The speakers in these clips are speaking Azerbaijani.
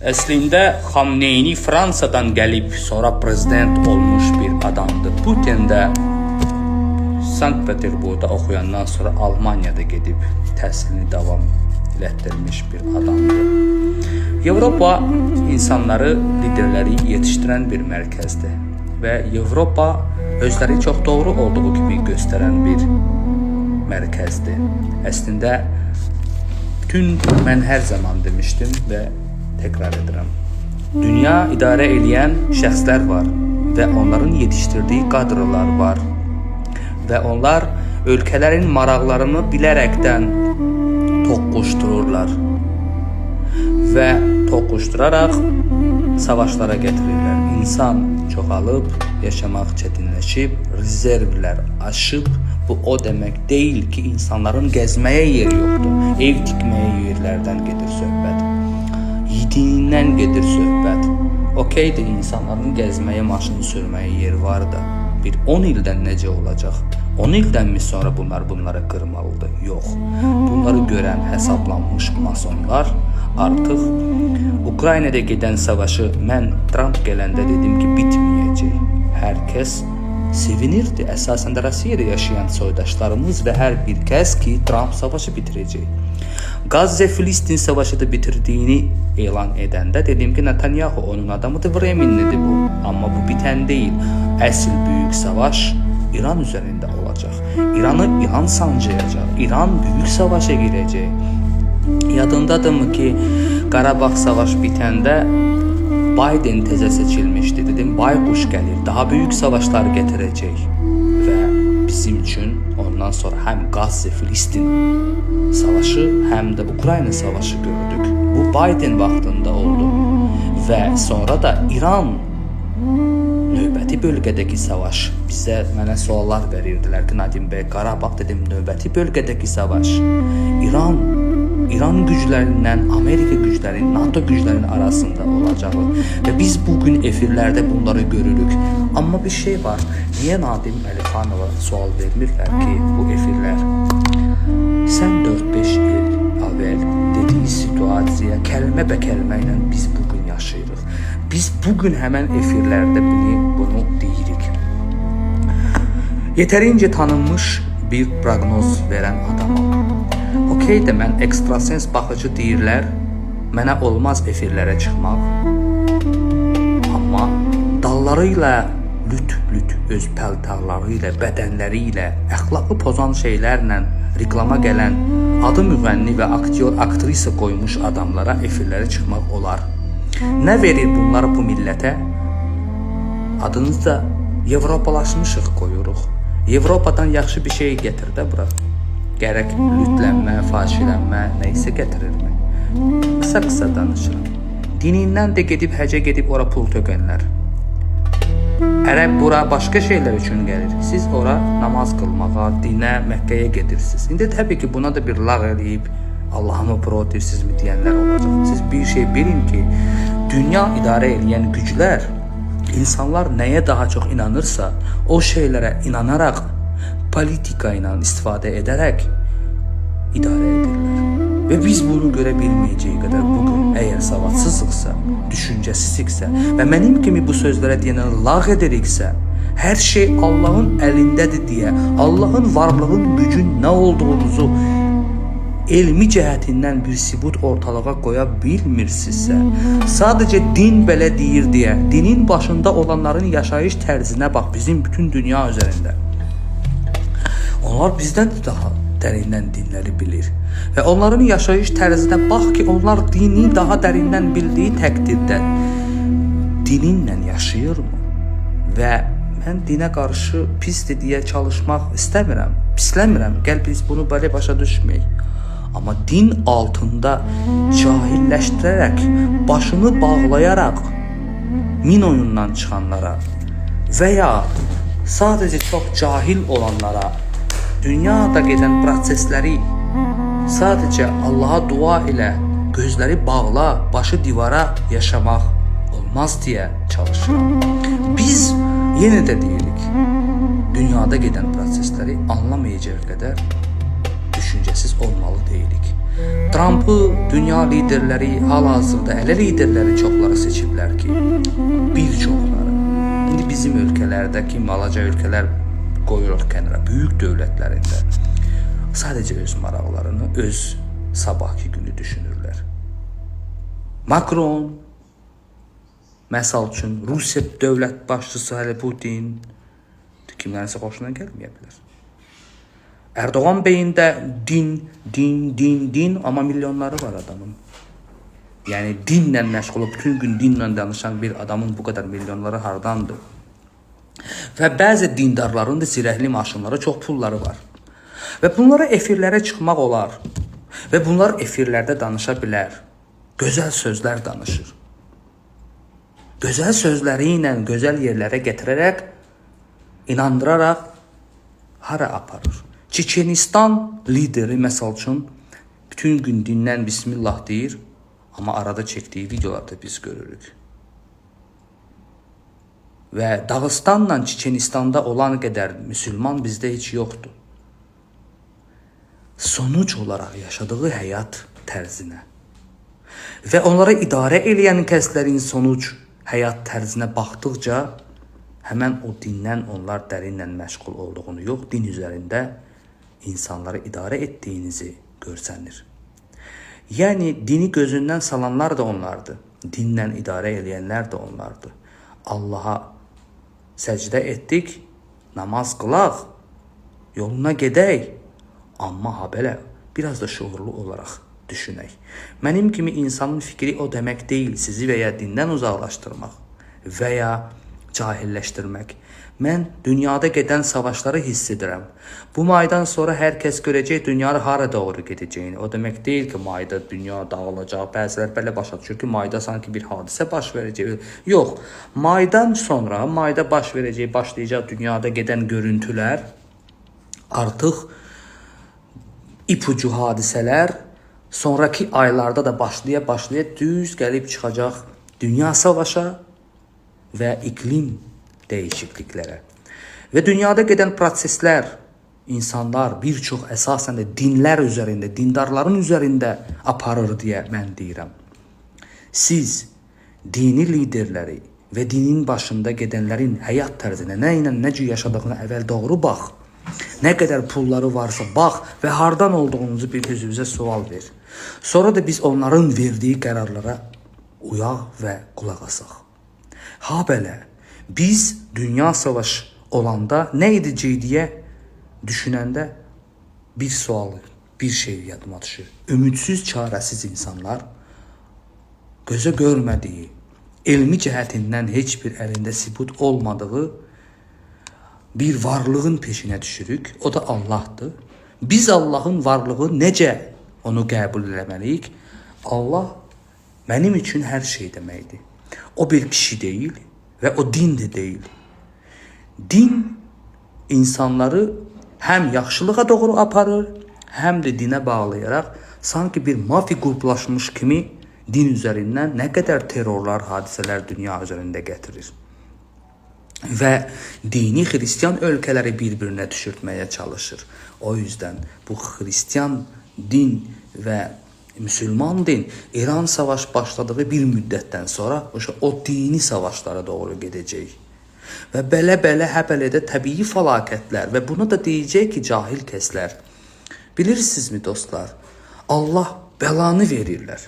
Əslində Xamneyni Fransadan gəlib sonra prezident olmuş bir adamdır. Putin də Sankt-Peterburgda oxuyandan sonra Almaniyada gedib təhsilini davam elətdirmiş bir adamdır. Avropa insanları, liderləri yetişdirən bir mərkəzdir və Avropa özləri çox doğru olduğu kimi göstərən bir mərkəzdir. Əslində mən hər zaman demişdim və təkrar edirəm. Dünya idarə edən şəxslər var və onların yetişdirdiyi kadrlar var və onlar ölkələrin maraqlarını bilərəkdən toqquşdururlar və toqquşduraraq savaşlara gətirirlər. İnsan çoxalıb, yaşamaq çətinləşib, rezervlər aşıb. Bu o demək deyil ki, insanların gəzməyə yer yoxdur. Ev tikməyə yerlərdən gedir söhbət. Yediyindən gedir söhbət. Okeydir, insanların gəzməyə, maşını sürməyə yer var da. Bir 10 ildən necə olacaq? 10 ildənmi sonra bunları qırmalıdır? Yox. Bunları görən hesablanmış masonlar artıq Ukraynada gedən savaşı mən Trump gələndə dedim ki, bitməyəcək. Hər kəs sevinirdi. Əsasən də Rusiyada yaşayan soydaşlarımız və hər bir kəs ki, Trump savaşı bitirəcək. Gazze-Filistin savaşı da bitirdiyini elan edəndə dedim ki, Netanyahu onun adamıdır, Vremenlidir bu. Amma bu bitən deyil. Əsl böyük savaş İran üzərində olacaq. İran sancayacaq. İran böyük savaşa girəcək. Yadındadırmı ki, Qarabağ savaş bitəndə Biden təzə seçilmişdi. Dedim, bayquş gəlir, daha böyük savaşlar gətirəcək. Və bizim üçün ondan sonra həm Gazze-Filistin savaşı, həm də Ukrayna savaşı gördük. Bu Biden vaxtında oldu. Və sonra da İran növbəti bölgədəki savaş. Mənə suallar verirdilər ki, Nadim bəy, Qarabağ dedim, növbəti bölgədəki savaş. İran güclərindən Amerika gücləri, NATO güclərinin arasında olacağı və biz bugün efirlərdə bunları görürük. Amma bir şey var. Niyə Nadim Əlifanova sual vermirlər ki, bu efirlər sən 4-5 il əvvəl dediyi situasiya kəlmə bə kəlmə ilə biz bugün yaşayırıq. Biz bugün həmən efirlərdə bunu deyirik. Yetərincə tanınmış bir proqnoz verən adamam. Okey də mən ekstrasens baxıcı deyirlər, mənə olmaz efirlərə çıxmaq. Amma dalları ilə, lüt öz pəltarları ilə, bədənləri ilə, əxlaqı pozan şeylərlə reklama gələn adı müğənni və aktyor, aktrisa qoymuş adamlara efirlərə çıxmaq olar. Nə verir bunlar bu millətə? Adınız da Avropalaşmışıq qoyuruq. Avropadan yaxşı bir şey gətir də bura. Gərək lütlənmə, fahişələnmə, nəysə gətirirmi? Qısa danışıram. Dinindən də gedib, həcə gedib ora pul tökənlər. Ərəb bura başqa şeylər üçün gəlir. Siz ora namaz qılmağa, dinə, Məkkəyə gedirsiniz. İndi təbii ki, buna da bir lağ eləyib, Allah'ımı protivsizmi deyənlər olacaq. Siz bir şey bilin ki, dünya idarə edən güclər, insanlar nəyə daha çox inanırsa, o şeylərə inanaraq, politika ilə istifadə edərək idarə edirlər. Və biz bunu görə bilməyəcəyi qədər bugün əgər savadsızlıqsa, düşüncəsizliksə və mənim kimi bu sözlərə deyənə lağ ediriksə, hər şey Allahın əlindədir deyə, Allahın varlığın gücün nə olduğunuzu elmi cəhətindən bir sübut ortalığa qoya bilmirsinizsə, sadəcə din belə deyir deyə, dinin başında olanların yaşayış tərzinə bax, bizim bütün dünya üzərində. Onlar bizdən də daha dərindən dinləri bilir. Və onların yaşayış tərzinə bax ki, onlar dini daha dərindən bildiyi təqdirdə dininlə yaşayırmı? Və mən dinə qarşı pisdir deyə çalışmaq istəmirəm, pisləmirəm. Gəl biz bunu belə başa düşməyik. Amma din altında cahilləşdirərək, başını bağlayaraq min oyundan çıxanlara və ya sadəcə çox cahil olanlara dünyada gedən prosesləri sadəcə Allaha dua ilə, gözləri bağla, başı divara yaşamaq olmaz deyə çalışıram. Biz yenə də deyirik, dünyada gedən prosesləri anlamayacaq qədər düşüncəsiz olmalı deyilik. Trump'ı dünya liderləri hal-hazırda elə liderləri çoxları seçiblər ki, bir çoxları. İndi bizim ölkələrdəki balaca ölkələr qoyuruq kənara, böyük dövlətlərində sadəcə öz maraqlarını, öz sabahki günü düşünürlər. Macron, məsəl üçün Rusiya dövlət başçısı hələ Putin kimlərinsə xoşuna gəlməyə bilər. Erdoğan beyində din, amma milyonları var adamın. Yəni dinlə məşğul, bütün gün dinlə danışan bir adamın bu qədər milyonları hardandır? Və bəzi dindarların da zirəhli maşınları, çox pulları var. Və bunlara efirlərə çıxmaq olar. Və bunlar efirlərdə danışa bilər. Gözəl sözlər danışır. Gözəl sözləri ilə gözəl yerlərə gətirərək, inandıraraq hara aparır? Çeçenistan lideri məsəl üçün bütün gün dindən Bismillah deyir, amma arada çəkdiyi videolarda biz görürük. Və Dağıstanla Çeçenistanda olan qədər müsəlman bizdə heç yoxdur. Sonuç olaraq yaşadığı həyat tərzinə və onlara idarə edən kəslərin sonuç həyat tərzinə baxdıqca həmən o dindən onlar dərinlə məşğul olduğunu yox, din üzərində insanları idarə etdiyinizi görsənir. Yəni dini gözündən salanlar da onlardır. Dinlə idarə edənlər də onlardır. Allaha səcdə etdik, namaz qılaq, yoluna gedək. Amma belə biraz da şuurlu olaraq düşünək. Mənim kimi insanın fikri o demək deyil, sizi və ya dindən uzaqlaşdırmaq və ya cahilləşdirmək. Mən dünyada gedən savaşları hiss edirəm. Bu maydan sonra hər kəs görəcək dünyanın hara doğru gedəcəyini. O demək deyil ki, mayda dünya dağılacaq. Bəzilər belə başa düşür ki, mayda sanki bir hadisə baş verəcək. Yox, maydan sonra, mayda baş verəcək, başlayacaq dünyada gedən görüntülər, artıq ipucu hadisələr sonraki aylarda da başlaya düz gəlib çıxacaq dünya savaşa və iklim dəyişikliklərə. Və dünyada gedən proseslər, insanlar bir çox əsasən də dinlər üzərində, dindarların üzərində aparır deyə mən deyirəm. Siz dini liderləri və dinin başında gedənlərin həyat tərzinə, nə ilə necə yaşadığına əvvəl doğru bax. Nə qədər pulları varsa bax və hardan olduğunuzu bir özünüzə sual ver. Sonra da biz onların verdiyi qərarlara uyaq və qulaq asaq. Ha belə, biz dünya savaşı olanda nə edəcək deyə düşünəndə bir sual, bir şey yadıma düşür. Ümidsiz, çarəsiz insanlar gözə görmədiyi, elmi cəhətindən heç bir əlində sübut olmadığı bir varlığın peşinə düşürük. O da Allahdır. Biz Allahın varlığı necə onu qəbul eləməliyik? Allah mənim üçün hər şey deməkdir. O bir kişi deyil və o din də deyil. Din insanları həm yaxşılığa doğru aparır, həm də dinə bağlayaraq sanki bir mafi qruplaşmış kimi din üzərindən nə qədər terrorlar, hadisələr dünya üzərində gətirir. Və dini xristiyan ölkələri bir-birinə düşürtməyə çalışır. O yüzden bu xristiyan din və Müslüman din İran savaş başladığı bir müddətdən sonra o dini savaşlara doğru gedəcək. Və belə həbələdə təbii fəlakətlər və bunu da deyəcək ki, cahil kəslər. Bilirsinizmi dostlar? Allah bəlanı verirlər.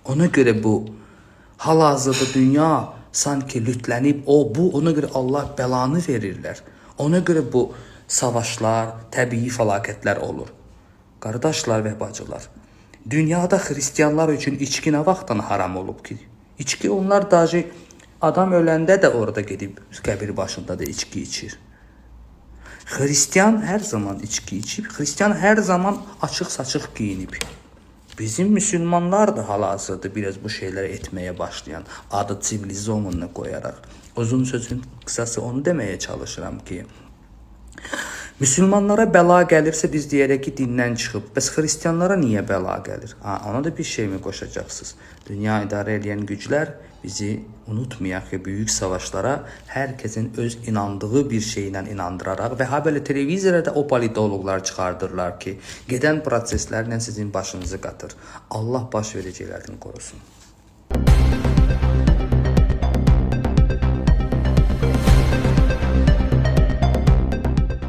Ona görə bu hal-hazırda dünya sanki lütlənib, ona görə Allah bəlanı verirlər. Ona görə bu savaşlar, təbii fəlakətlər olur. Qardaşlar və bacılar, dünyada xristiyanlar üçün içki nə vaxtdan haram olub ki? İçki onlar dahi adam öləndə də orada gedib qəbir başında da içki içir. Xristiyan hər zaman içki içib, xristiyan hər zaman açıq-saçıq giyinib. Bizim müsəlmanlar da hal-hazırda biraz bu şeyləri etməyə başlayan, adı sivilizasiyonu qoyaraq. Uzun sözün qısası onu deməyə çalışıram ki, Müsəlmanlara bəla gəlirsə biz deyərək ki, dindən çıxıb. Bəs xristianlara niyə bəla gəlir? Ona da bir şeymi qoşacaqsınız? Dünya idarə edən güclər bizi unutmayaq ki, böyük savaşlara hər kəsin öz inandığı bir şeylə inandıraraq və belə televizorda o politoloqlar çıxardırlar ki, gedən proseslərlə sizin başınızı qatır. Allah baş vericilərdən qorusun.